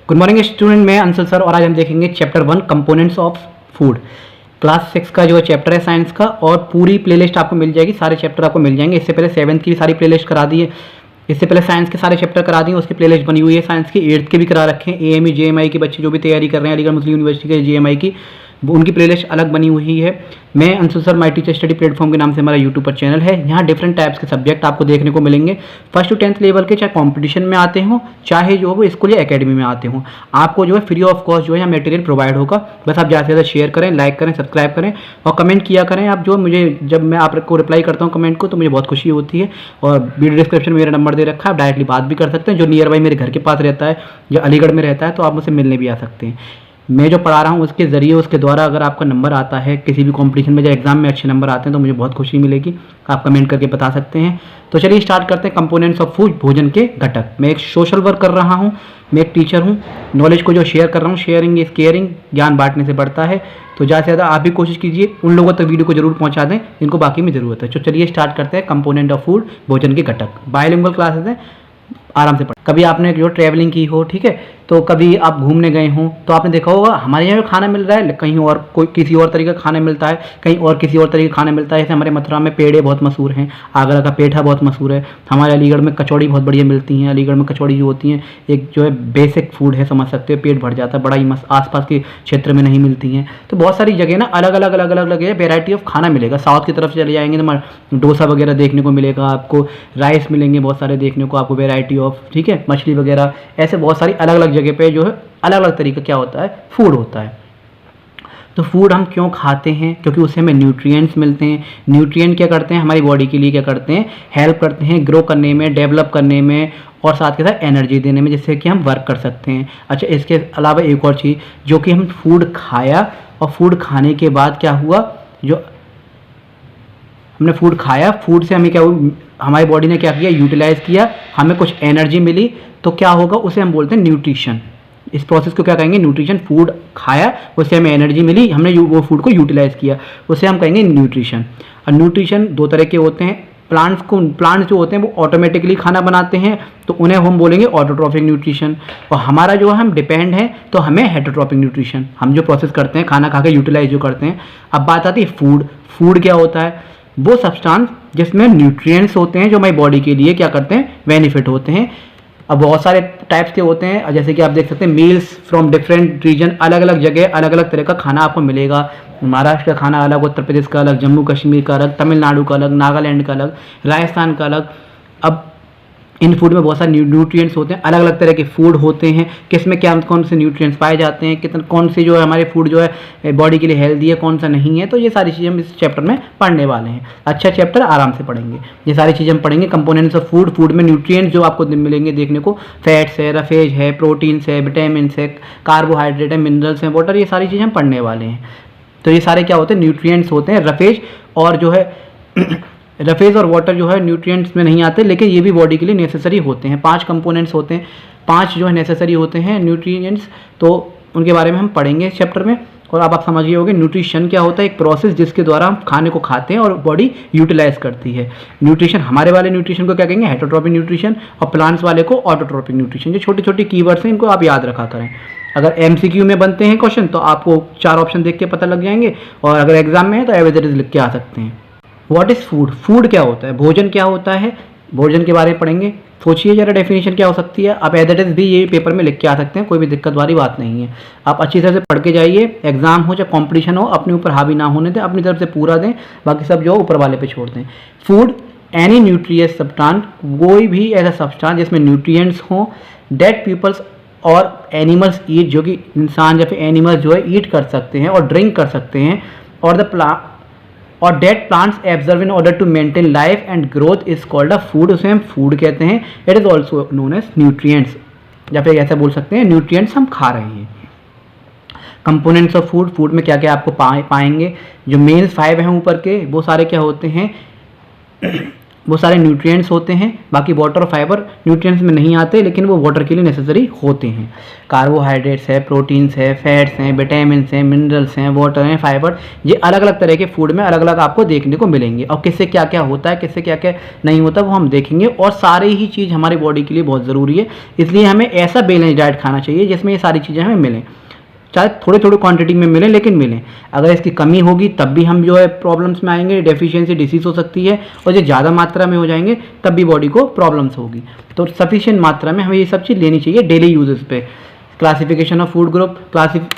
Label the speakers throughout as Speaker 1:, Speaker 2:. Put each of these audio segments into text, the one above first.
Speaker 1: Good morning student, मैं Anshul sir और आज हम देखेंगे chapter 1 components of food. Class 6 का जो चैप्टर है साइंस का, और पूरी प्लेलिस्ट आपको मिल जाएगी, सारे चैप्टर आपको मिल जाएंगे। इससे पहले 7th की भी सारी प्लेलिस्ट करा दी है, इससे पहले साइंस के सारे चैप्टर करा दिए, उसकी प्लेलिस्ट बनी हुई है। साइंस की 8th के भी करा रखे हैं। AME JMI के बच्चे जो भी तैयारी कर रहे हैं अलीगढ़ मुस्लिम यूनिवर्सिटी के JMI की, उनकी प्लेलिस्ट अलग बनी हुई है। मैं Anshul sir my teacher study platform के नाम से हमारा यूट्यूब पर चैनल है। यहाँ डिफरेंट टाइप्स के सब्जेक्ट आपको देखने को मिलेंगे, 1st to 10th लेवल के, चाहे कंपटीशन में आते हों, चाहे जो वो स्कूल या एकेडमी में आते हों। आपको जो है फ्री ऑफ कॉस्ट जो है यहाँ मटेरियल प्रोवाइड होगा। बस आप ज़्यादा से ज़्यादा शेयर करें, लाइक करें, सब्सक्राइब करें और कमेंट किया करें। आप जो मुझे, जब मैं आपको रिप्लाई करता हूँ कमेंट को, तो मुझे बहुत खुशी होती है। और वीडियो डिस्क्रिप्शन में मेरा नंबर दे रखा है, आप डायरेक्टली बात भी कर सकते हैं। जो नियर बाई मेरे घर के पास रहता है, जो अलीगढ़ में रहता है, तो आप मुझसे मिलने भी आ सकते हैं। मैं जो पढ़ा रहा हूँ उसके ज़रिए, उसके द्वारा अगर आपका नंबर आता है किसी भी कंपटीशन में, या एग्जाम में अच्छे नंबर आते हैं, तो मुझे बहुत खुशी मिलेगी। आप कमेंट करके बता सकते हैं। तो चलिए स्टार्ट करते हैं। कंपोनेंट्स ऑफ फूड, भोजन के घटक। मैं एक सोशल वर्क कर रहा हूँ, मैं एक टीचर हूँ, नॉलेज को जो शेयर कर रहा हूँ, शेयरिंग इज केयरिंग, ज्ञान बांटने से बढ़ता है। तो ज़्यादा से ज़्यादा आप भी कोशिश कीजिए उन लोगों तक वीडियो को जरूर पहुँचा दें जिनको बाकी में ज़रूरत है। तो चलिए स्टार्ट करते हैं। कंपोनेंट ऑफ फूड, भोजन के घटक। बायलिंगुअल क्लासेस हैं, आराम से पढ़। कभी आपने जो ट्रैवलिंग की हो, ठीक है, तो कभी आप घूमने गए हों, तो आपने देखा होगा हमारे यहाँ जो खाना मिल रहा है, कहीं और कोई किसी और तरीके का खाना मिलता है, कहीं और किसी और तरीके का खाना मिलता है। जैसे हमारे मथुरा में पेड़े बहुत मशहूर हैं, आगरा का पेठा बहुत मशहूर है, हमारे अलीगढ़ में कचौड़ी बहुत बढ़िया मिलती हैं। अलीगढ़ में कचौड़ी जो होती हैं एक जो है बेसिक फूड है, समझ सकते हो, पेट भर जाता है, बड़ा ही मस्त। आसपास के क्षेत्र में नहीं मिलती हैं। तो बहुत सारी जगह ना अलग अलग वेराइटी ऑफ खाना मिलेगा। साउथ की तरफ चले जाएंगे तो डोसा वगैरह देखने को मिलेगा आपको, राइस मिलेंगे बहुत सारे देखने को आपको, वेराइटी ऑफ, ठीक है, मछली वगैरह, ऐसे बहुत सारी अलग अलग जगह पे जो है अलग अलग तरीके क्या होता है, फूड होता है। तो फूड हम क्यों खाते हैं? क्योंकि उससे हमें न्यूट्रिएंट्स मिलते हैं। न्यूट्रिएंट क्या करते हैं हमारी बॉडी के लिए, क्या करते हैं, हेल्प करते हैं ग्रो करने में, डेवलप करने में, और साथ के साथ एनर्जी देने में, जिससे कि हम वर्क कर सकते हैं। अच्छा, इसके अलावा एक और चीज़, जो कि हम फूड खाया और फूड खाने के बाद क्या हुआ, जो हमने फूड खाया, फूड से हमें क्या हुआ, हमारी बॉडी ने क्या किया, यूटिलाइज किया, हमें कुछ एनर्जी मिली, तो क्या होगा, उसे हम बोलते हैं न्यूट्रिशन। इस प्रोसेस को क्या कहेंगे, न्यूट्रिशन। फूड खाया, उससे हमें एनर्जी मिली, हमने वो फूड को यूटिलाइज किया, उसे हम कहेंगे न्यूट्रिशन। और न्यूट्रिशन दो तरह के होते हैं। प्लांट्स जो होते हैं वो ऑटोमेटिकली खाना बनाते हैं, तो उन्हें हम बोलेंगे ऑटोट्रॉफिक न्यूट्रिशन। और हमारा जो हम डिपेंड है, तो हमें हेटरोट्रॉफिक न्यूट्रिशन, हम जो प्रोसेस करते हैं खाना खा के यूटिलाइज जो करते हैं। अब बात आती है फूड। फूड क्या होता है, वो सब्सटेंस जिसमें न्यूट्रिएंट्स होते हैं, जो हमारी बॉडी के लिए क्या करते हैं, बेनिफिट होते हैं। अब बहुत सारे टाइप्स के होते हैं, जैसे कि आप देख सकते हैं मील्स फ्रॉम डिफरेंट रीजन, अलग अलग जगह अलग अलग तरह का खाना आपको मिलेगा। महाराष्ट्र का खाना अलग, उत्तर प्रदेश का अलग, जम्मू कश्मीर का अलग, तमिलनाडु का अलग, नागालैंड का अलग, राजस्थान का अलग। अब इन फूड में बहुत सारे न्यूट्रिएंट्स होते हैं, अलग अलग तरह के फूड होते हैं, किसमें क्या कौन से न्यूट्रिएंट्स पाए जाते हैं, कितने कौन से जो है हमारे फूड जो है बॉडी के लिए हेल्दी है, कौन सा नहीं है। तो ये सारी चीज़ें हम इस चैप्टर में पढ़ने वाले हैं। अच्छा चैप्टर, आराम से पढ़ेंगे, ये सारी चीज़ें हम पढ़ेंगे। कंपोनेंट्स ऑफ फूड, फूड में न्यूट्रिएंट्स जो आपको मिलेंगे देखने को, फैट्स है, रफेज है, प्रोटीन्स है, विटामिन्स है, कार्बोहाइड्रेट है, मिनरल्स हैं, वाटर, ये सारी चीज़ें हम पढ़ने वाले हैं। तो ये सारे क्या होते हैं, न्यूट्रिएंट्स होते हैं। रफेज और जो है रफेज और वाटर जो है न्यूट्रिएंट्स में नहीं आते, लेकिन ये भी बॉडी के लिए नेसेसरी होते हैं। 5 कंपोनेंट्स होते हैं, 5 जो है नेसेसरी होते हैं न्यूट्रिएंट्स, तो उनके बारे में हम पढ़ेंगे इस चैप्टर में। और अब आप समझिए होगे न्यूट्रिशन क्या होता है, एक प्रोसेस जिसके द्वारा हम खाने को खाते हैं और बॉडी यूटिलाइज करती है। न्यूट्रिशन, हमारे वाले न्यूट्रिशन को क्या कहेंगे, हेटरोट्रॉपिक न्यूट्रिशन, और प्लांट्स वाले को ऑटोट्रॉपिक न्यूट्रिशन। जो छोटे छोटे कीवर्ड्स हैं, इनको आप याद रखा करें। अगर MCQ में बनते हैं क्वेश्चन, तो आपको 4 ऑप्शन देख के पता लग जाएंगे, और अगर एग्जाम में है तो एज इट इज लिख के आ सकते हैं। What is food? फूड क्या होता है, भोजन क्या होता है, भोजन के बारे में पढ़ेंगे। सोचिए जरा डेफिनेशन क्या हो सकती है। आप एज इट इज भी ये पेपर में लिख के आ सकते हैं, कोई भी दिक्कत वाली बात नहीं है। आप अच्छी तरह से पढ़ के जाइए, एग्जाम हो चाहे कॉम्पिटिशन हो, अपने ऊपर हावी ना होने दें, अपनी तरफ से पूरा दें, बाकी सब जो ऊपर वाले पे छोड़ दें। फूड, एनी न्यूट्रियस सब्सटेंस, कोई भी ऐसा सब्सटेंस जिसमें न्यूट्रिएंट्स हों, डेड पीपल्स और एनिमल्स ईट, जो कि इंसान या फिर एनिमल्स जो है ईट कर सकते हैं और ड्रिंक कर सकते हैं, और that plants absorb in order to maintain life and growth is called a food, उसे हम फूड कहते हैं। It is also known as nutrients, या फिर ऐसा बोल सकते हैं न्यूट्रिएंट्स हम खा रहे हैं। कंपोनेंट्स ऑफ फूड, फूड में क्या क्या आपको पाएंगे, जो मेन 5 हैं ऊपर के, वो सारे क्या होते हैं, वो सारे न्यूट्रिएंट्स होते हैं, बाकी वाटर और फाइबर न्यूट्रिएंट्स में नहीं आते, लेकिन वो वाटर के लिए नेसेसरी होते हैं। कार्बोहाइड्रेट्स है, प्रोटीन्स है, फैट्स हैं, विटामिन हैं, मिनरल्स हैं, वाटर हैं, फाइबर, ये अलग अलग तरह के फूड में अलग अलग आपको देखने को मिलेंगे। और किससे क्या क्या होता है, किससे क्या क्या नहीं होता, वो हम देखेंगे। और सारे ही चीज़ हमारी बॉडी के लिए बहुत ज़रूरी है, इसलिए हमें ऐसा बैलेंस डाइट खाना चाहिए जिसमें ये सारी चीज़ें हमें मिलें, चाहे थोड़ी थोड़ी क्वांटिटी में मिलें, लेकिन मिलें। अगर इसकी कमी होगी तब भी हम जो है प्रॉब्लम्स में आएंगे, डेफिशिएंसी डिसीज हो सकती है, और जो ज़्यादा मात्रा में हो जाएंगे तब भी बॉडी को प्रॉब्लम्स होगी। तो सफिशिएंट मात्रा में हमें ये सब चीज़ लेनी चाहिए डेली यूजेस पे। Classification of food group,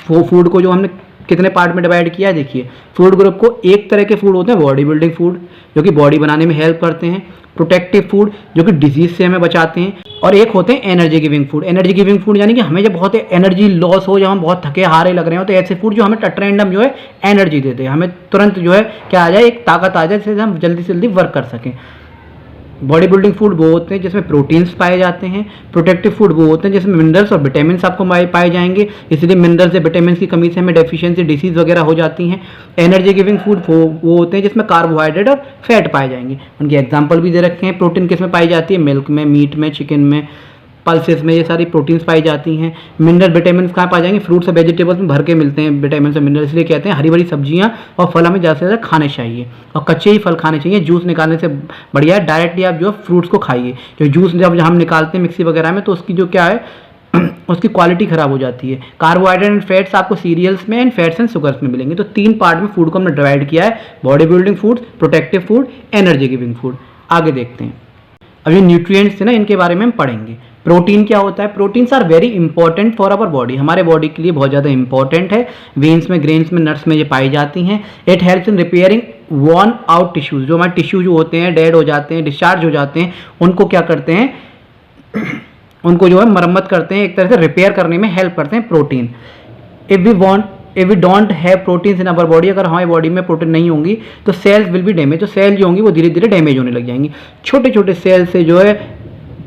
Speaker 1: food को जो हमने कितने पार्ट में डिवाइड किया है, देखिए फूड ग्रुप को एक तरह के फूड होते हैं बॉडी बिल्डिंग फूड, जो कि बॉडी बनाने में हेल्प करते हैं, प्रोटेक्टिव फूड जो कि डिजीज से हमें बचाते हैं, और एक होते हैं energy giving food. Energy giving food यानी कि हमें जब बहुत एनर्जी लॉस हो, जब हम बहुत थके हारे लग रहे हो, तो ऐसे फूड जो हमें टट्रेंडम जो है एनर्जी देते हैं, हमें तुरंत जो है क्या आ जाए, एक ताकत आ जाए जिससे हम जल्दी से जल्दी वर्क कर सकें। बॉडी बिल्डिंग फूड वो होते हैं जिसमें प्रोटीन्स पाए जाते हैं। प्रोटेक्टिव फूड वो होते हैं जिसमें मिनरल्स और विटामिन आपको पाए जाएंगे, इसलिए मिनरल्स या विटामिन की कमी से हमें डेफिशिएंसी डिसीज वगैरह हो जाती हैं। एनर्जी गिविंग फूड वो होते हैं जिसमें कार्बोहाइड्रेट और फैट पाए जाएंगे। उनके एग्जाम्पल भी दे रखे हैं। प्रोटीन किसमें पाई जाती है, मिल्क में, मीट में, चिकन में, पल्सेस में, ये सारी प्रोटीन्स पाई जाती हैं। मिनरल विटामिन कहाँ पाए जाएंगे, फ्रूट्स और वेजिटेबल्स में भर के मिलते हैं विटामिन और मिनरल, इसलिए कहते हैं हरी भरी सब्जियां और फल हमें ज़्यादा से ज़्यादा खाने चाहिए, और कच्चे ही फल खाने चाहिए। जूस निकालने से बढ़िया है डायरेक्टली आप जो फ्रूट्स को खाइए। जो जूस जब हम निकालते हैं मिक्सी वगैरह में, तो उसकी जो क्या है उसकी क्वालिटी खराब हो जाती है। कार्बोहाइड्रेट एंड फैट्स आपको सीरियल्स में एंड फैट्स एंड शुगर्स में मिलेंगे। तो 3 पार्ट में फूड को हमने डिवाइड किया है, body building food, protective food, energy giving food. आगे देखते हैं। अब ये न्यूट्रिएंट्स है ना, इनके बारे में हम पढ़ेंगे। प्रोटीन क्या होता है, proteins are very important for our body, हमारे बॉडी के लिए बहुत ज़्यादा इंपॉर्टेंट है। वेन्स में, ग्रेन्स में, नट्स में ये पाई जाती हैं। It helps in repairing worn out tissues, जो हमारे टिश्यू जो होते हैं डेड हो जाते हैं, डिस्चार्ज हो जाते हैं, उनको क्या करते हैं उनको जो है मरम्मत करते हैं, एक तरह से रिपेयर करने में हेल्प करते हैं protein. If we don't have proteins in our body, अगर हमारी बॉडी में प्रोटीन नहीं होंगी तो सेल्स विल बी डैमेज, तो सेल जो होंगी वो धीरे धीरे डैमेज होने लग जाएंगी। छोटे छोटे सेल से जो है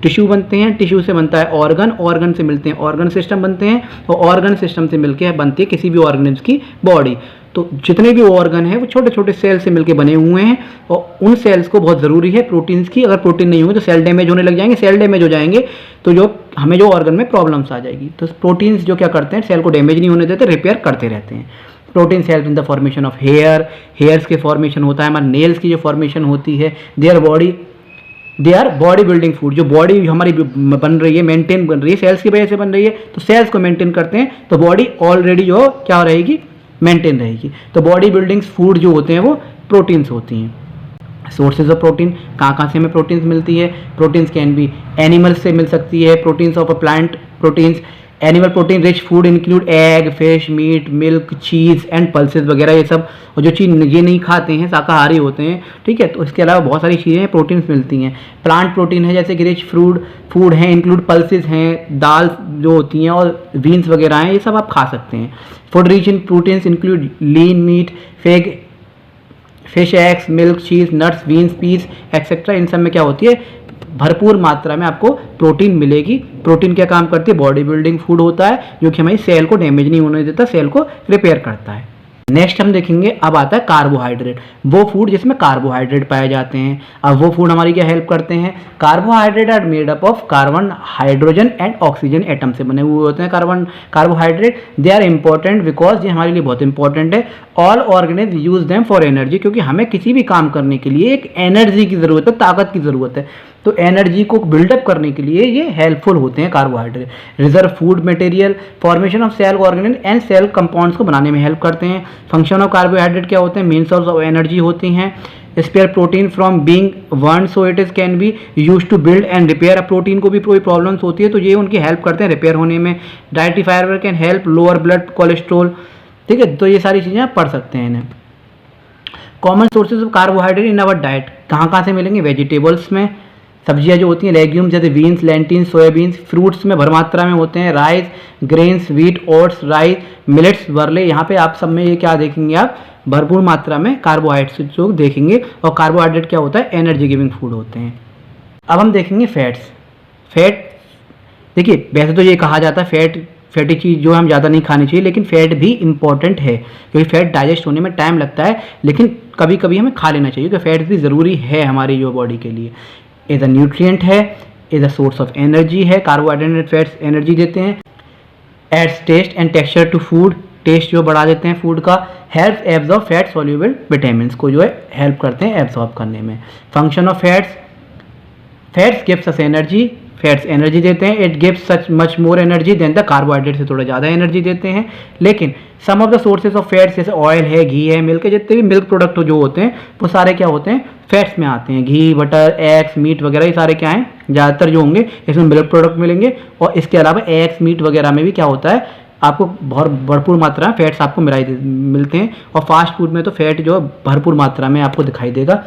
Speaker 1: टिश्यू बनते हैं, टिश्यू से बनता है ऑर्गन, ऑर्गन से मिलते हैं ऑर्गन सिस्टम बनते हैं, और ऑर्गन सिस्टम से मिलकर बनती है किसी भी ऑर्गेनिज्म की बॉडी। तो जितने भी ऑर्गन हैं वो छोटे छोटे सेल से मिलकर बने हुए हैं, और उन सेल्स को बहुत ज़रूरी है प्रोटीन्स की। अगर प्रोटीन नहीं होंगे तो सेल डैमेज होने लग जाएंगे, सेल डैमेज हो जाएंगे तो जो हमें जो ऑर्गन में प्रॉब्लम्स आ जाएगी। तो प्रोटीन्स जो क्या करते हैं, सेल को डैमेज नहीं होने देते, रिपेयर करते रहते हैं। Protein help in the formation of hairs के फॉर्मेशन होता है, हमारे नेल्स की जो फॉर्मेशन होती है। They our body building food, जो बॉडी हमारी बन रही है, मेंटेन बन रही है, सेल्स की वजह से बन रही है, तो सेल्स को मेंटेन करते हैं, तो बॉडी ऑलरेडी जो क्या रहेगी, मेंटेन रहेगी। तो बॉडी बिल्डिंग फूड जो होते हैं वो प्रोटीन्स होती हैं। सोर्सेज ऑफ प्रोटीन, कहाँ से हमें प्रोटीन्स मिलती है, प्रोटीन्स कैन बी एनिमल्स से मिल सकती है, proteins of a plant proteins. Animal protein rich food include egg, fish, meat, milk, cheese and pulses वगैरह, ये सब। और जो चीज़ ये नहीं खाते हैं, शाकाहारी होते हैं, ठीक है, तो इसके अलावा बहुत सारी चीज़ें प्रोटीन्स मिलती हैं। प्लांट प्रोटीन है जैसे कि रिच फूड है, इंक्लूड पल्सेस हैं, दाल जो होती हैं, और बीन्स वगैरह हैं, ये सब आप खा सकते हैं। Food rich in proteins include lean meat, fish, eggs, milk, cheese, nuts, beans, peas etcetera. इन सब में क्या होती है, भरपूर मात्रा में आपको प्रोटीन मिलेगी। प्रोटीन क्या काम करती है, बॉडी बिल्डिंग फूड होता है, जो कि हमारी सेल को डैमेज नहीं होने देता, सेल को रिपेयर करता है। नेक्स्ट हम देखेंगे, अब आता है कार्बोहाइड्रेट, वो फूड जिसमें कार्बोहाइड्रेट पाए जाते हैं। अब वो फूड हमारी क्या हेल्प करते हैं, carbohydrate are made up of carbon, hydrogen and oxygen atom से बने हुए होते हैं carbohydrate. They are important because ये हमारे लिए बहुत इंपॉर्टेंट है। All organism use them for energy, क्योंकि हमें किसी भी काम करने के लिए एक एनर्जी की ज़रूरत है, ताकत की ज़रूरत है, तो एनर्जी को बिल्डअप करने के लिए ये हेल्पफुल होते हैं carbohydrate. Reserve food material, formation of cell organelles and cell compounds को बनाने में हेल्प करते हैं। फंक्शन ऑफ कार्बोहाइड्रेट क्या होते हैं, मेन सोर्स ऑफ एनर्जी होती हैं। Spare protein from being burn, so it is can be use to build and repair. Protein को भी कोई प्रॉब्लम्स होती है तो ये उनकी हेल्प करते हैं रिपेयर होने में। Dietary fibre can help lower blood cholesterol, ठीक है, तो ये सारी चीज़ें आप पढ़ सकते हैं इन्हें। Common sources of carbohydrate in our diet कहाँ से मिलेंगे, वेजिटेबल्स में, सब्जियां जो होती हैं, लेग्यूम्स जैसे बीन्स, लेंटिन्स, सोयाबीन्स। फ्रूट्स में भर मात्रा में होते हैं, rice, grains, wheat, oats, rice, millets, barley. यहाँ पे आप सब में ये क्या देखेंगे, आप भरपूर मात्रा में कार्बोहाइड्रेट जो देखेंगे। और कार्बोहाइड्रेट क्या होता है, एनर्जी गिविंग फूड होते हैं। अब हम देखेंगे फैट्स। फैट देखिए, वैसे तो ये कहा जाता है फैटी चीज़ जो हम ज़्यादा नहीं खानी चाहिए, लेकिन फैट भी इंपॉर्टेंट है, क्योंकि फैट डाइजेस्ट होने में टाइम लगता है, लेकिन कभी कभी हमें खा लेना चाहिए, क्योंकि फैट्स भी ज़रूरी है हमारी जो बॉडी के लिए। एज अ न्यूट्रिएंट है, as a source of energy है, कार्बोहाइड्रेट फैट्स एनर्जी देते हैं, adds taste and texture to food, taste जो बढ़ा देते हैं फूड का, help absorb fat soluble vitamin को जो है हेल्प करते हैं एब्जॉर्ब करने में। Function of fats, fats gives us energy, fats energy देते हैं, it gives such much more energy than the carbohydrate से थोड़ा ज़्यादा एनर्जी देते हैं। लेकिन some of the sources of fats जैसे ऑयल है, घी है, मिल्क है, जितने भी मिल्क प्रोडक्ट जो होते हैं वो सारे क्या होते हैं, फैट्स में आते हैं। घी, बटर, एग्स, मीट वगैरह ये सारे क्या हैं, ज़्यादातर जो होंगे इसमें मिल्क प्रोडक्ट मिलेंगे। और इसके अलावा एग्स, मीट वगैरह में भी क्या होता है, आपको बहुत भरपूर मात्रा में फैट्स आपको मिलते हैं। और फास्ट फूड में तो फैट जो भरपूर मात्रा में आपको दिखाई देगा।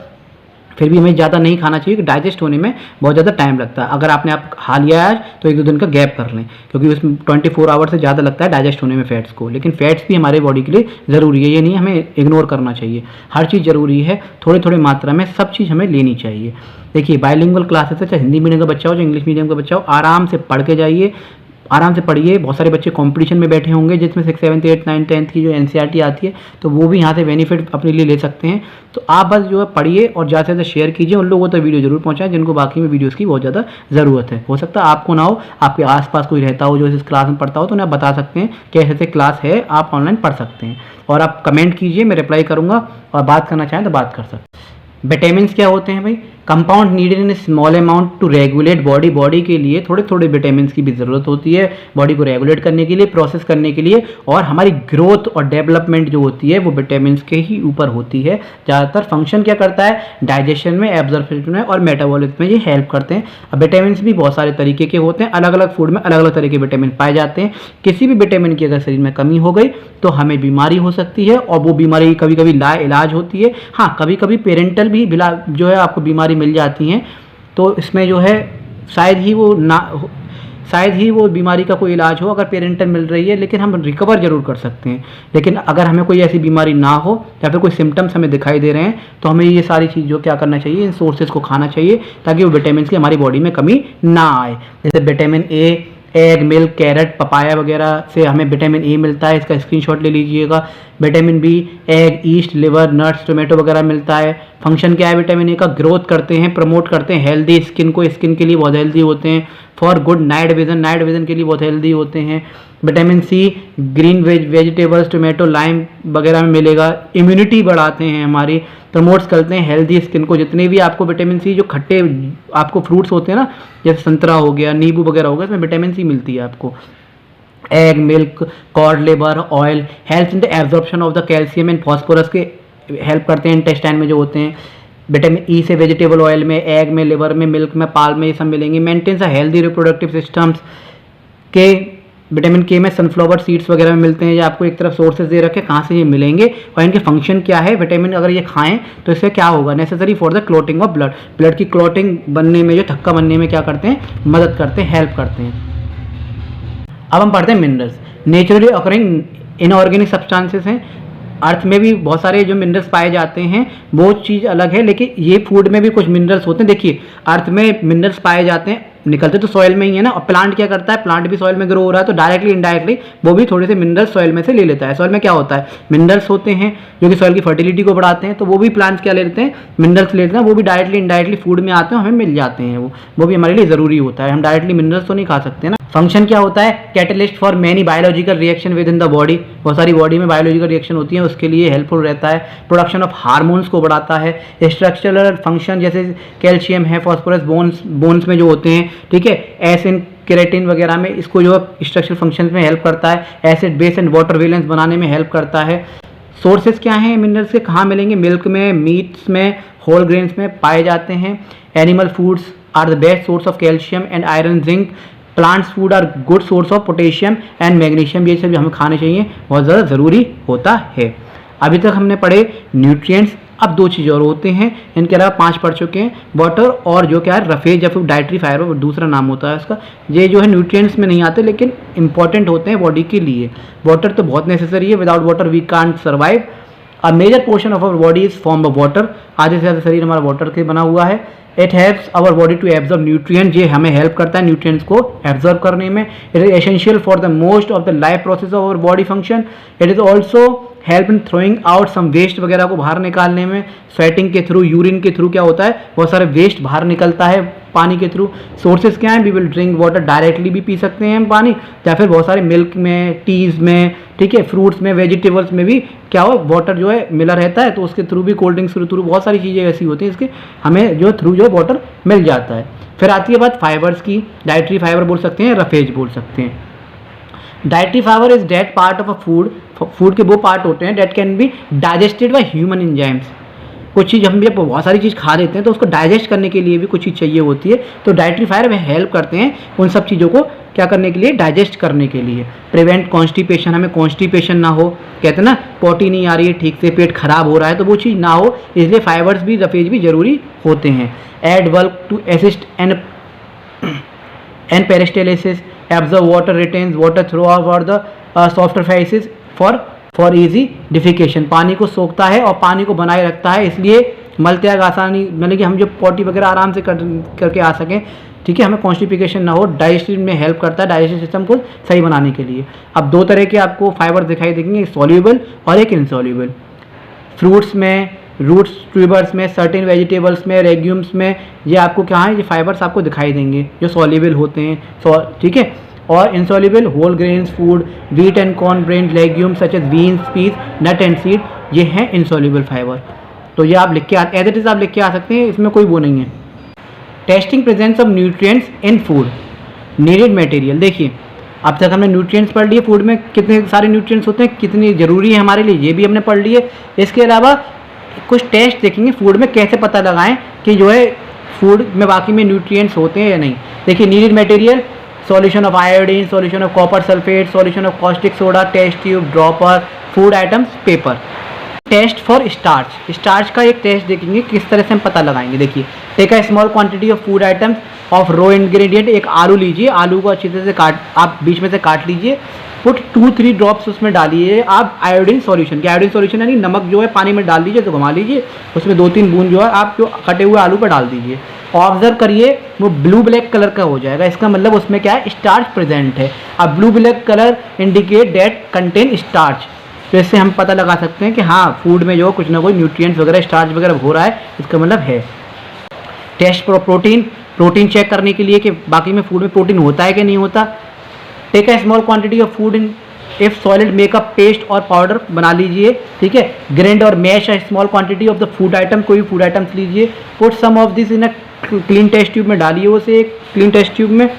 Speaker 1: फिर भी हमें ज़्यादा नहीं खाना चाहिए, कि डाइजेस्ट होने में बहुत ज़्यादा टाइम लगता है। अगर आपने आप खा लिया है आज तो 1-2 दिन का गैप कर लें, क्योंकि उसमें 24 आवर से ज़्यादा लगता है डाइजेस्ट होने में फैट्स को। लेकिन फैट्स भी हमारे बॉडी के लिए ज़रूरी है, ये नहीं हमें इग्नोर करना चाहिए। हर चीज़ ज़रूरी है, थोड़ी थोड़ी मात्रा में सब चीज़ हमें लेनी चाहिए। देखिए बाइलिंगुअल क्लासेस है, चाहे हिंदी मीडियम का बच्चा हो, चाहे इंग्लिश मीडियम का बच्चा हो, आराम से पढ़ के जाइए, आराम से पढ़िए। बहुत सारे बच्चे कंपटीशन में बैठे होंगे जिसमें 6, 7, 8, 9, 10 की जो एनसीईआरटी आती है, तो वो भी यहाँ से बेनिफिट अपने लिए ले सकते हैं। तो आप बस जो है पढ़िए और ज़्यादा से ज़्यादा शेयर कीजिए, उन लोगों तक वीडियो जरूर पहुँचाएं जिनको बाकी में वीडियोज़ की बहुत ज़्यादा ज़रूरत है। हो सकता है आपको ना हो, आपके आसपास कोई रहता हो जो इस क्लास में पढ़ता हो, तो उन्हें आप बता सकते हैं कि ऐसे क्लास है, आप ऑनलाइन पढ़ सकते हैं। और आप कमेंट कीजिए, मैं रिप्लाई करूँगा, और बात करना चाहें तो बात कर सकते हैं। विटामिन्स क्या होते हैं भाई, compound needed in small amount to regulate body, body के लिए थोड़े थोड़े विटामिन्स की भी ज़रूरत होती है, बॉडी को रेगुलेट करने के लिए, प्रोसेस करने के लिए। और हमारी ग्रोथ और डेवलपमेंट जो होती है वो विटामिन्स के ही ऊपर होती है ज़्यादातर। फंक्शन क्या करता है, डाइजेशन में, एब्जॉर्प्शन में और मेटाबॉलिज्म में ये हेल्प करते हैं। अब विटामिन्स भी बहुत सारे तरीके के होते हैं, अलग अलग फूड में अलग अलग तरह के विटामिन पाए जाते हैं। किसी भी विटामिन की अगर शरीर में कमी हो गई तो हमें बीमारी हो सकती है, और वो बीमारी कभी कभी लाइलाज होती है। हाँ, कभी कभी पेरेंटल भी जो है आपको बीमारी मिल जाती है, तो इसमें जो है शायद ही वो बीमारी का कोई इलाज हो अगर पेरेंटल मिल रही है, लेकिन हम रिकवर जरूर कर सकते हैं। लेकिन अगर हमें कोई ऐसी बीमारी ना हो या फिर कोई सिम्टम्स हमें दिखाई दे रहे हैं, तो हमें ये सारी चीज़ क्या करना चाहिए, इन सोर्सेज को खाना चाहिए, ताकि वो विटामिन की हमारी बॉडी में कमी ना आए। जैसे vitamin A, egg, milk, carrot, papaya वगैरह से हमें विटामिन ए मिलता है, इसका स्क्रीनशॉट ले लीजिएगा। Vitamin B, egg, yeast, liver, nuts, tomato वगैरह मिलता है। फंक्शन क्या है विटामिन ए का, ग्रोथ करते हैं, प्रमोट करते हैं हेल्दी स्किन को, स्किन के लिए बहुत हेल्दी होते हैं। फॉर गुड नाइट विजन के लिए बहुत हेल्दी होते हैं। Vitamin C green vegetables, tomato, lime वगैरह में मिलेगा। इम्यूनिटी बढ़ाते हैं हमारी, प्रमोट्स करते हैं हेल्दी स्किन को। जितने भी आपको विटामिन सी जो खट्टे आपको फ्रूट्स होते हैं ना, जैसे संतरा हो गया, नींबू वगैरह हो गया, इसमें विटामिन सी मिलती है आपको। Egg, milk, cod liver, oil help in the absorption of the calcium and phosphorus के हेल्प करते हैं इंटेस्टाइन में जो होते हैं। विटामिन ई से वेजिटेबल ऑयल में, एग में, लिवर में, मिल्क में, पाल में ये सब मिलेंगे। Maintains a healthy reproductive systems के विटामिन के में सनफ्लावर सीड्स वगैरह में मिलते हैं। ये आपको एक तरफ सोर्सेज दे रखे कहाँ से ये मिलेंगे और इनके फंक्शन क्या है। विटामिन अगर ये खाएं तो इससे क्या होगा, necessary for the clotting of blood, blood की क्लॉटिंग बनने में, जो थक्का बनने में क्या करते हैं, मदद करते हैं, हेल्प करते हैं। अब हम पढ़ते हैं minerals. Naturally occurring inorganic substances हैं। अर्थ में भी बहुत सारे जो मिनरल्स पाए जाते हैं, वो चीज़ अलग है, लेकिन ये फूड में भी कुछ मिनरल्स होते हैं। देखिए अर्थ में मिनरल्स पाए जाते हैं, निकलते तो सॉइल में ही है ना। और प्लांट क्या करता है, प्लांट भी सॉइल में ग्रो हो रहा है, तो डायरेक्टली इनडायरेक्टली वो भी थोड़े से मिनरल्स सॉइल में से ले लेता है। सॉइल में क्या होता है, मिनरल्स होते हैं जो कि सॉइल की फर्टिलिटी को बढ़ाते हैं, तो वो भी प्लांट्स क्या ले लेते हैं, मिनरल्स लेते हैं। वो भी डायरेक्टली इनडायरेक्टली फूड में आते हैं, हमें मिल जाते हैं। वो भी हमारे लिए ज़रूरी होता है। हम डायरेक्टली मिनरल्स तो नहीं खा सकते ना। फंक्शन क्या होता है, catalyst for many biological reaction with in the body, बहुत सारी बॉडी में बायोलॉजिकल रिएक्शन होती है, उसके लिए हेल्पफुल रहता है। प्रोडक्शन ऑफ हार्मोन्स को बढ़ाता है। स्ट्रक्चरल फंक्शन जैसे कैल्शियम है, फॉस्फोरस बोन्स में जो होते हैं, ठीक है, एसिन, केराटिन वगैरह में, इसको जो स्ट्रक्चरल फंक्शन में हेल्प करता है। Acid, base and water balance बनाने में हेल्प करता है। सोर्सेज क्या हैं मिनरल्स के, कहाँ मिलेंगे, मिल्क में, मीट्स में, होल ग्रेन्स में पाए जाते हैं। Animal foods are the best source of calcium and iron, zinc. Plants food are good source of potassium and magnesium. ये सब हमें खाने चाहिए, बहुत ज़्यादा ज़रूरी होता है। अभी तक हमने पढ़े न्यूट्रिएंट्स, अब 2 चीज़ और होते हैं, इनके अलावा 5 पढ़ चुके हैं, वाटर और जो क्या है रफेज या फिर डाइटरी फाइबर, दूसरा नाम होता है इसका। ये जो है न्यूट्रिएंट्स में नहीं आते, लेकिन इंपॉर्टेंट होते हैं बॉडी के लिए। वाटर तो बहुत नेसेसरी है, without water we can't survive. A major portion of our body is form of water, आधे से ज़्यादा शरीर हमारा वाटर से बना हुआ है। It helps our body to absorb nutrient, ये हमें हेल्प करता है न्यूट्रिएंट्स को एब्जॉर्ब करने में। It is essential for the most of the life process of our body function. It is also help in throwing out some waste वगैरह को बाहर निकालने में। स्वेटिंग के थ्रू, यूरिन के थ्रू क्या होता है, बहुत सारे वेस्ट बाहर निकलता है पानी के थ्रू। सोर्सेज क्या हैं, we will drink water, directly भी पी सकते हैं हम पानी, या फिर बहुत सारे मिल्क में, टीज़ में, ठीक है, फ्रूट्स में, वेजिटेबल्स में भी क्या हो, वाटर जो है मिला रहता है, तो उसके थ्रू भी, कोल्ड ड्रिंक्स के थ्रू, बहुत सारी चीज़ें ऐसी होती हैं इसके हमें जो थ्रू जो वाटर मिल जाता है। फिर आती है बात फाइबर्स की। डाइटरी फाइबर बोल सकते हैं, रफेज बोल सकते हैं। Dietary fibre is that part of a food, food के वो पार्ट होते हैं that can be digested by human enzymes. कुछ चीज़ हम भी बहुत सारी चीज़ खा लेते हैं तो उसको डाइजेस्ट करने के लिए भी कुछ चीज़ चाहिए होती है, तो डाइटरी फाइबर हेल्प करते हैं उन सब चीज़ों को क्या करने के लिए, डाइजेस्ट करने के लिए। प्रिवेंट कॉन्स्टिपेशन, हमें कॉन्स्टिपेशन ना हो, कहते हैं ना पोटी नहीं आ रही है ठीक से, पेट खराब हो रहा है, तो वो चीज़ ना हो, इसलिए फाइबर्स भी, रफेज भी जरूरी होते हैं। Aid work to assist and peristalsis, absorb water, retains water throughout the soft faeces for easy defecation, पानी को सोखता है और पानी को बनाए रखता है, इसलिए मल त्याग आसानी, मतलब कि हम जो पोटी वगैरह आराम से करके आ सकें, ठीक है, हमें कॉन्स्टिपेशन ना हो, डाइजेशन में हेल्प करता है, डाइजेशन सिस्टम को सही बनाने के लिए। अब दो तरह के आपको फाइबर दिखाई देंगे, सॉल्यूबल और एक इनसॉल्यूबल। फ्रूट्स में, रूट्स, ट्यूबर्स में, सर्टेन वेजिटेबल्स में, रेग्यूम्स में, ये आपको क्या है, ये फाइबर्स आपको दिखाई देंगे जो सॉल्यूबल होते हैं, ठीक है। और insoluble whole grains food, wheat and corn bran, legumes such as beans, peas, nut and seed, ये हैं इनसॉल्यूबल फाइबर। तो ये आप लिख के एज इट इज आप लिख के आ सकते हैं, इसमें कोई वो नहीं है। Testing presence of nutrients in food, needed material. देखिए अब तक हमने न्यूट्रिएंट्स पढ़ लिए, फूड में कितने सारे न्यूट्रिएंट्स होते हैं, कितनी ज़रूरी है हमारे लिए, ये भी हमने पढ़ लिए। इसके अलावा कुछ टेस्ट देखेंगे फूड में, कैसे पता लगाएं कि जो है फूड में बाकी में न्यूट्रिएंट्स होते हैं या नहीं। देखिए needed material, solution of iodine, solution of copper sulphate, solution of caustic soda, test tube, dropper, food items, paper. Test for starch, starch का एक टेस्ट देखेंगे किस तरह से हम पता लगाएंगे। देखिए take a small quantity of food items of raw ingredient, एक आलू लीजिए, आलू को अच्छी तरह से आप बीच में से काट लीजिए, पुट 2-3 ड्रॉप्स उसमें डालिए आप आयोडीन सॉल्यूशन के, आयोडीन सॉल्यूशन यानी नमक जो है पानी में डाल दीजिए, तो घुमा लीजिए, उसमें 2-3 बूंद जो है आप जो कटे हुए आलू पर डाल दीजिए। ऑब्जर्व करिए वो ब्लू ब्लैक कलर का हो जाएगा, इसका मतलब उसमें क्या है, स्टार्च प्रेजेंट है। अब blue black colour indicate that contain starch, तो इससे हम पता लगा सकते हैं कि हाँ फूड में जो कुछ ना कोई न्यूट्रिएंट्स वगैरह, स्टार्च वगैरह हो रहा है, इसका मतलब है। Test for protein, protein check करने के लिए कि बाकी में फूड में प्रोटीन होता है कि नहीं होता। Take a small quantity of food in if solid make up paste और पाउडर बना लीजिए, ठीक है। ग्राइंड और mash a small quantity of the food item, कोई फूड आइटम्स लीजिए, put some of this in a clean test tube में डालिए, उसे एक क्लीन टेस्ट ट्यूब में।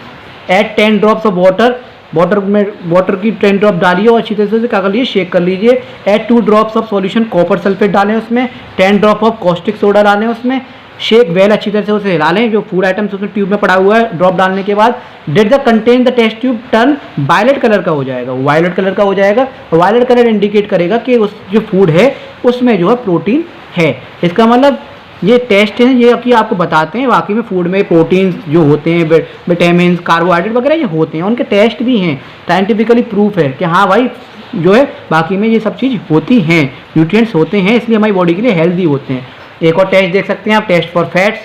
Speaker 1: Add 10 drops of water, water की 10 ड्रॉप डालिए और अच्छी तरह से क्या कर लीजिए, शेक कर लीजिए। Add 2 drops of solution copper sulphate डालें उसमें, 10 ड्रॉप ऑफ कॉस्टिक सोडा डालें उसमें, शेक वेल, अच्छी तरह से उसे हिला लें, जो फूड आइटम्स उसमें ट्यूब में पड़ा हुआ है, ड्रॉप डालने के बाद that the content the test tube turn violet colour का हो जाएगा, वायलेट कलर का हो जाएगा। वायलेट कलर इंडिकेट करेगा कि उस जो फूड है उसमें जो है प्रोटीन है। इसका मतलब ये टेस्ट हैं, ये कि आपको बताते हैं वाकई में फूड में प्रोटीन्स जो होते हैं, विटामिन, कार्बोहाइड्रेट वगैरह ये होते हैं, उनके टेस्ट भी हैं, साइंटिफिकली प्रूफ है कि हाँ भाई जो है बाकी में ये सब चीज़ होती हैं, न्यूट्रिएंट्स होते हैं, इसलिए हमारी बॉडी के लिए हेल्दी होते हैं। एक और टेस्ट देख सकते हैं आप, टेस्ट फॉर फैट्स,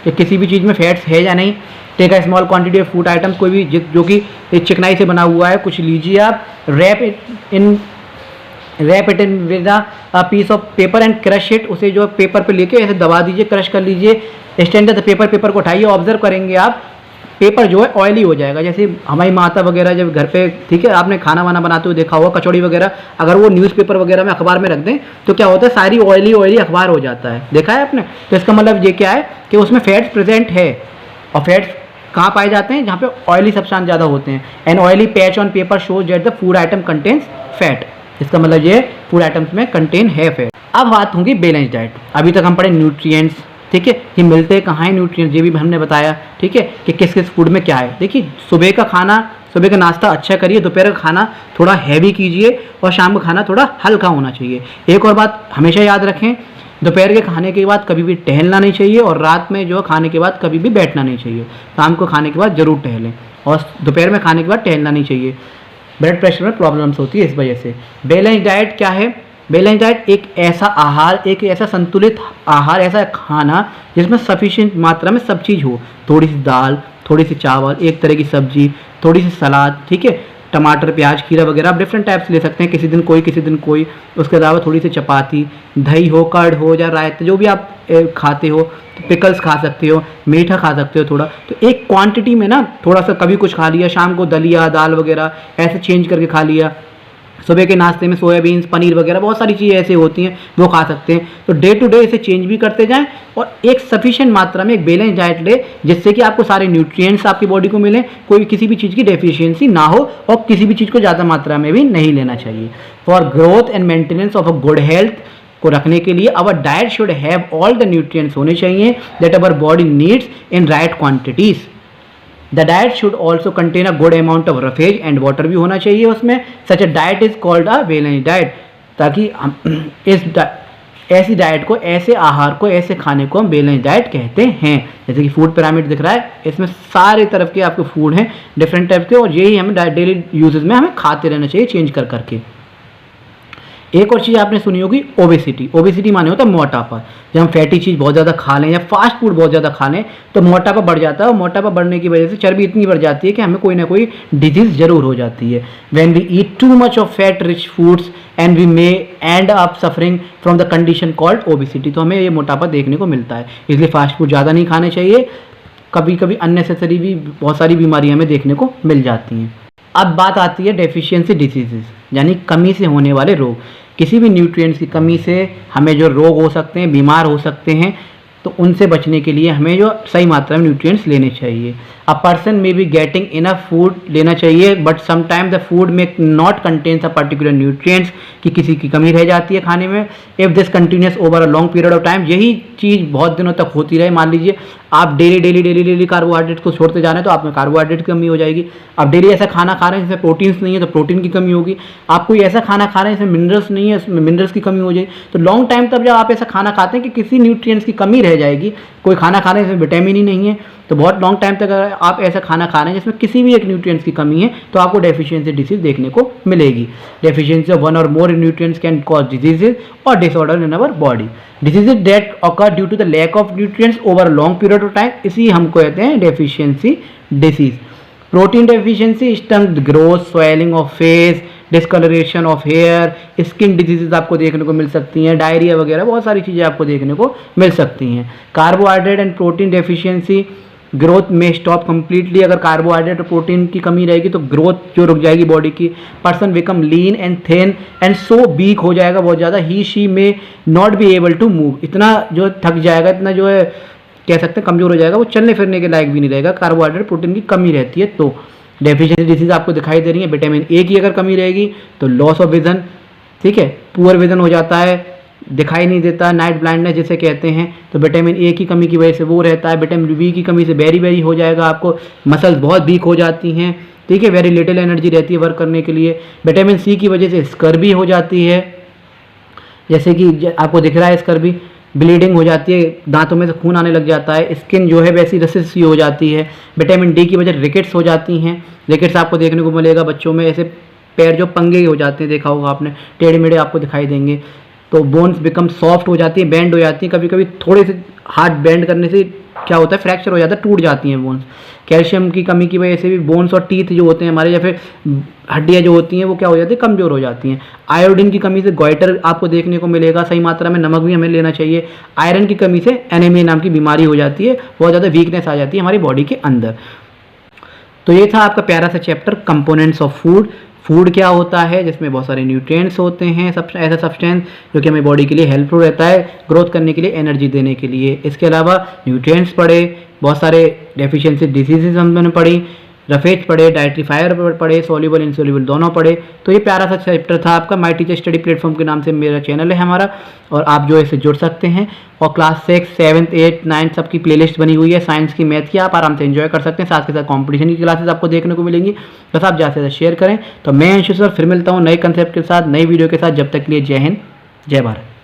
Speaker 1: कि किसी भी चीज़ में फैट्स है या नहीं। Take a small quantity of food items, कोई भी जो कि चिकनाई से बना हुआ है कुछ लीजिए आप, wrap it in with a piece of paper and crush it, उसे जो पेपर पे लेके ऐसे दबा दीजिए, क्रश कर लीजिए। स्टैंड द पेपर, पेपर को उठाइए, ऑब्जर्व करेंगे आप पेपर जो है ऑयली हो जाएगा। जैसे हमारी माता वगैरह जब घर पे, ठीक है, आपने खाना वाना बनाते हुए देखा होगा, कचौड़ी वगैरह अगर वो न्यूज़पेपर वगैरह में अखबार में रख दें तो क्या होता है, सारी ऑयली अखबार हो जाता है, देखा है आपने। तो इसका मतलब ये क्या है कि उसमें फैट्स प्रेजेंट है, और फैट्स कहाँ पाए जाते हैं, जहाँ पे ऑयली सब्सटेंस ज़्यादा होते हैं। An oily patch on paper shows that the food item contains fat, इसका मतलब ये फूड आइटम्स में कंटेन है फैट। अब बात होगी बैलेंस डाइट। अभी तक हम पढ़े न्यूट्रिएंट्स, ठीक है, ये मिलते कहाँ हैं न्यूट्रिएंट्स, ये भी हमने बताया, ठीक है, कि किस किस फूड में क्या है। देखिए सुबह का खाना, सुबह का नाश्ता अच्छा करिए, दोपहर का खाना थोड़ा हैवी कीजिए और शाम का खाना थोड़ा हल्का होना चाहिए। एक और बात हमेशा याद रखें, दोपहर के खाने के बाद कभी भी टहलना नहीं चाहिए, और रात में जो खाने के बाद कभी भी बैठना नहीं चाहिए। शाम को खाने के बाद ज़रूर टहलें, और दोपहर में खाने के बाद टहलना नहीं चाहिए, ब्लड प्रेशर में प्रॉब्लम्स होती है इस वजह से। बैलेंस डाइट क्या है, बैलेंस डाइट एक ऐसा आहार, एक ऐसा संतुलित आहार, ऐसा खाना जिसमें सफिशिएंट मात्रा में सब चीज़ हो, थोड़ी सी दाल, थोड़ी सी चावल, एक तरह की सब्जी, थोड़ी सी सलाद, ठीक है, टमाटर, प्याज, खीरा वगैरह आप डिफरेंट टाइप्स ले सकते हैं, किसी दिन कोई किसी दिन कोई। उसके अलावा थोड़ी सी चपाती, दही हो, कर्ड हो या रायता, जो भी आप खाते हो, तो पिकल्स खा सकते हो, मीठा खा सकते हो थोड़ा। तो एक क्वांटिटी में ना थोड़ा सा कभी कुछ खा लिया, शाम को दलिया, दाल वगैरह ऐसे चेंज करके खा लिया। सुबह के नाश्ते में सोयाबीन, पनीर वगैरह बहुत सारी चीज़ें ऐसे होती हैं, वो खा सकते हैं। तो डे टू डे इसे चेंज भी करते जाएं और एक सफिशिएंट मात्रा में एक बैलेंस डाइट ले, जिससे कि आपको सारे न्यूट्रिएंट्स आपकी बॉडी को मिले, कोई किसी भी चीज़ की डेफिशिएंसी ना हो और किसी भी चीज़ को ज़्यादा मात्रा में भी नहीं लेना चाहिए। For growth and maintenance of a good health को रखने के लिए our diet should have all the nutrients होने चाहिए that our body needs in right quantities. The diet should also contain a good amount of roughage and water भी होना चाहिए उसमें। Such a diet is called a balance diet, ताकि हम ऐसी diet को, ऐसे आहार को, ऐसे खाने को हम बैलेंस डाइट कहते हैं। जैसे कि फूड पिरामिड दिख रहा है, इसमें सारे तरफ के आपके फूड हैं डिफरेंट टाइप के, और यही हमें डेली यूजेज में हमें खाते रहना चाहिए चेंज कर करके। एक और चीज़ आपने सुनी होगी, ओबेसिटी। ओबेसिटी माने होता है मोटापा। जब हम फैटी चीज़ बहुत ज़्यादा खा लें या फास्ट फूड बहुत ज़्यादा खा लें तो मोटापा बढ़ जाता है, और मोटापा बढ़ने की वजह से चर्बी इतनी बढ़ जाती है कि हमें कोई ना कोई डिजीज़ जरूर हो जाती है। When we eat too much of fat rich foods and we may end up suffering from the condition called obesity. तो हमें ये मोटापा देखने को मिलता है, इसलिए फास्ट फूड ज़्यादा नहीं खाने चाहिए। कभी कभी अननेसेसरी भी बहुत सारी बीमारियाँ हमें देखने को मिल जाती हैं। अब बात आती है डेफिशिएंसी डिसीजेज, यानी कमी से होने वाले रोग। किसी भी न्यूट्रिएंट्स की कमी से हमें जो रोग हो सकते हैं, बीमार हो सकते हैं, तो उनसे बचने के लिए हमें जो सही मात्रा में न्यूट्रिएंट्स लेने चाहिए। A person may be getting enough food लेना चाहिए, बट समटाइम द फूड में not contains a particular nutrients, कि किसी की कमी रह जाती है खाने में। If this continuous over a long period of time, यही चीज़ बहुत दिनों तक होती रहे, मान लीजिए आप डेली कार्बोहाइड्रेट को छोड़ते जा रहे हैं तो आप में कार्बोहाइड्रेट की कमी हो जाएगी। आप डेली ऐसा खाना खा रहे हैं जिसमें प्रोटीन्स नहीं है तो प्रोटीन की कमी होगी। आप कोई ऐसा खाना खा रहे हैं जिसमें मिनरल्स नहीं है, उसमें मिनरल्स की कमी हो जाएगी। तो लॉन्ग टाइम तक जब आप ऐसा खाना खाते हैं कि किसी न्यूट्रिएंट्स की कमी रह जाएगी, कोई खाना खा रहे हैं जिसमें विटामिन ही नहीं है, तो बहुत लॉन्ग टाइम तक अगर आप ऐसा खाना खा रहे हैं जिसमें किसी भी एक न्यूट्रिएंट्स की कमी है तो आपको डेफिशिएंसी डिसीज देखने को मिलेगी। Deficiency of one or more nutrients can cause diseases or disorder in our body. Diseases that occur due to the lack of nutrients over long period of time, इसी हमको कहते हैं deficiency disease. Protein deficiency, stunt growth, swelling of face, discoloration of hair, skin diseases आपको देखने को मिल सकती हैं, diarrhoea वगैरह बहुत सारी चीज़ें आपको देखने को मिल सकती हैं। Carbohydrate and protein deficiency, growth में स्टॉप कंप्लीटली। अगर कार्बोहाइड्रेट और प्रोटीन की कमी रहेगी तो ग्रोथ जो रुक जाएगी बॉडी की। Person become lean and thin and so weak हो जाएगा बहुत ज़्यादा। He she may not be able to move, इतना जो थक जाएगा, इतना जो है कह सकते हैं कमज़ोर हो जाएगा, वो चलने फिरने के लायक भी नहीं रहेगा। कार्बोहाइड्रेट प्रोटीन की कमी रहती है तो डेफिशिएंसी डिसीज आपको दिखाई दे रही है। विटामिन ए की अगर कमी रहेगी तो लॉस ऑफ विजन, ठीक है, पुअर विजन हो जाता है, दिखाई नहीं देता, नाइट ब्लाइंडनेस जिसे कहते हैं, तो विटामिन ए की कमी की वजह से वो रहता है। विटामिन बी की कमी से बेरी हो जाएगा आपको, मसल्स बहुत वीक हो जाती हैं, ठीक है, वेरी लिटिल एनर्जी रहती है वर्क करने के लिए। विटामिन सी की वजह से स्कर्वी हो जाती है, जैसे कि आपको दिख रहा है स्कर्वी, ब्लीडिंग हो जाती है, दांतों में से खून आने लग जाता है, स्किन जो है वैसी रसिस सी हो जाती है। विटामिन डी की वजह रिकेट्स हो जाती हैं। रिकेट्स आपको देखने को मिलेगा बच्चों में, ऐसे पैर जो पंगे हो जाते हैं, देखा होगा आपने, टेढ़े मेढ़े आपको दिखाई देंगे। तो बोन्स बिकम सॉफ्ट हो जाती है, बेंड हो जाती है, कभी कभी थोड़े से हार्ड बेंड करने से क्या होता है, फ्रैक्चर हो जाता है, टूट जाती हैं बोन्स। कैल्शियम की कमी की वजह से भी बोन्स और टीथ जो होते हैं हमारे, या फिर हड्डियाँ जो होती हैं वो क्या हो जाती है, कमज़ोर हो जाती हैं। आयोडीन की कमी से गोइटर आपको देखने को मिलेगा, सही मात्रा में नमक भी हमें लेना चाहिए। आयरन की कमी से एनीमिया नाम की बीमारी हो जाती है, बहुत ज़्यादा वीकनेस आ जाती है हमारी बॉडी के अंदर। तो ये था आपका प्यारा सा chapter components of food. Food क्या होता है, जिसमें बहुत सारे न्यूट्रिएंट्स होते हैं, ऐसा सब्सटेंस जो कि हमें बॉडी के लिए हेल्पफुल रहता है ग्रोथ करने के लिए, एनर्जी देने के लिए। इसके अलावा न्यूट्रिएंट्स पढ़े, बहुत सारे डेफिशिएंसी डिसीजेज हमने पढ़ी, रफेज पढ़े, डाइटरी फाइबर पढ़े, सोल्यूबल इनसोल्यूबल दोनों पढ़े। तो ये प्यारा सा चैप्टर था आपका। माय टीचर स्टडी प्लेटफॉर्म के नाम से मेरा चैनल है हमारा, और आप जो है इससे जुड़ सकते हैं। और क्लास 6, 7, 8, 9 सबकी प्लेलिस्ट बनी हुई है, साइंस की, मैथ की, आप आराम से एंजॉय कर सकते हैं। साथ के साथ कॉम्पिटिशन की क्लासेस आपको देखने को मिलेंगी, बस आप ज़्यादा से ज़्यादा शेयर करें। तो मैं अंशु सर फिर मिलता हूँ नए कंसेप्ट के साथ, नई वीडियो के साथ। जब तक के लिए जय हिंद, जय भारत।